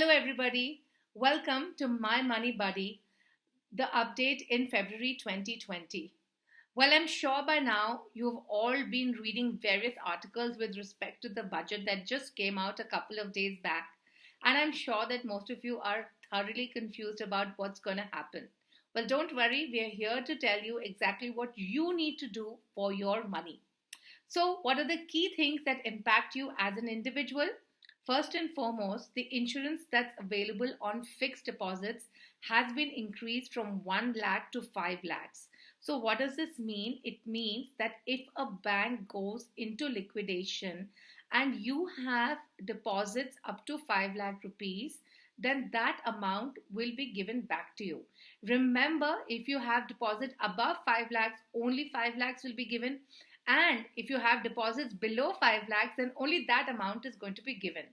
Hello, everybody. Welcome to My Money Buddy, the update in February 2020. Well, I'm sure by now you've all been reading various articles with respect to the budget that just came out a couple of days back. And I'm sure that most of you are thoroughly confused about what's going to happen. Well, don't worry, we are here to tell you exactly what you need to do for your money. So, what are the key things that impact you as an individual? First and foremost, the insurance that's available on fixed deposits has been increased from 1 lakh to 5 lakhs. So, what does this mean? It means that if a bank goes into liquidation and you have deposits up to 5 lakh rupees, then that amount will be given back to you. Remember, if you have deposit above 5 lakhs, only 5 lakhs will be given. And if you have deposits below 5 lakhs, then only that amount is going to be given.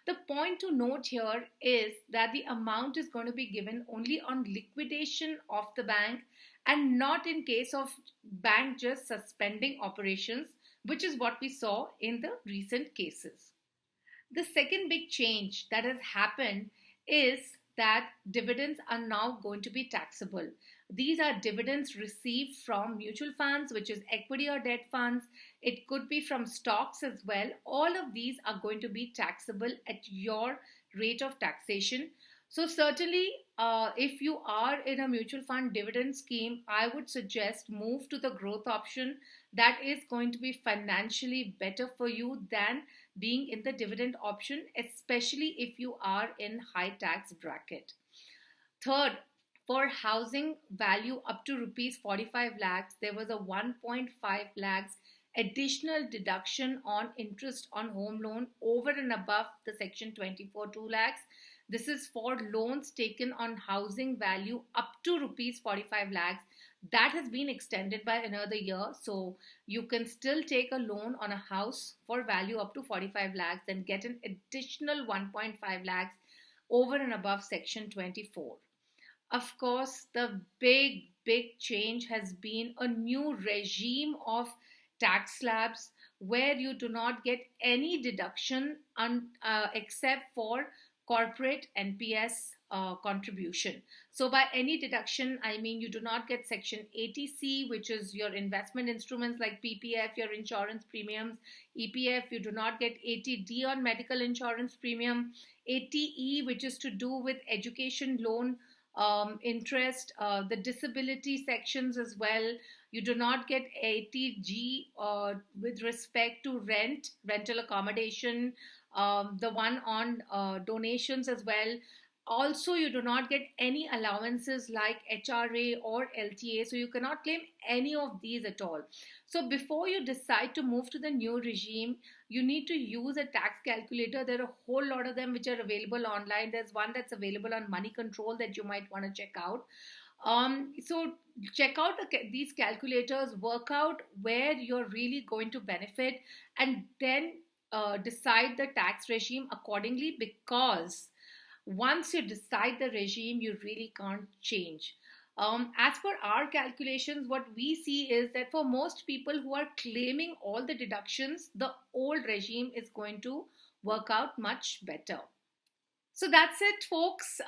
The point to note here is that the amount is going to be given only on liquidation of the bank and not in case of bank just suspending operations, which is what we saw in the recent cases. The second big change that has happened is that dividends are now going to be taxable. These are dividends received from mutual funds, which is equity or debt funds. It could be from stocks as well. All of these are going to be taxable at your rate of taxation. So certainly, if you are in a mutual fund dividend scheme, I would suggest move to the growth option. That is going to be financially better for you than being in the dividend option, especially if you are in high tax bracket. Third, for housing value up to rupees 45 lakhs, there was a 1.5 lakhs additional deduction on interest on home loan over and above the section 24 2 lakhs. This is for loans taken on housing value up to rupees 45 lakhs. That has been extended by another year. So you can still take a loan on a house for value up to 45 lakhs and get an additional 1.5 lakhs over and above section 24. Of course, the big change has been a new regime of tax slabs where you do not get any deduction except for corporate NPS contribution. So by any deduction, I mean you do not get section 80C, which is your investment instruments like PPF, your insurance premiums, EPF. You do not get 80D on medical insurance premium, 80E, which is to do with education loan interest, the disability sections as well. You do not get 80G with respect to rental accommodation, the one on donations as well. Also, you do not get any allowances like HRA or LTA, so you cannot claim any of these at all. So before you decide to move to the new regime, you need to use a tax calculator. There are a whole lot of them which are available online. There's one that's available on Money Control that you might want to check out. So check out these calculators, work out where you're really going to benefit, and then decide the tax regime accordingly, because once you decide the regime, you really can't change. As per our calculations, what we see is that for most people who are claiming all the deductions, the old regime is going to work out much better. So that's it, folks,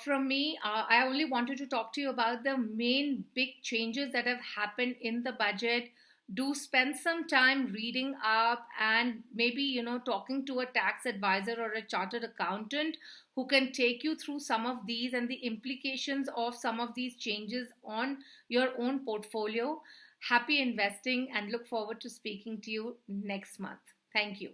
from me. I only wanted to talk to you about the main big changes that have happened in the budget. Do spend some time reading up and maybe, talking to a tax advisor or a chartered accountant who can take you through some of these and the implications of some of these changes on your own portfolio. Happy investing and look forward to speaking to you next month. Thank you.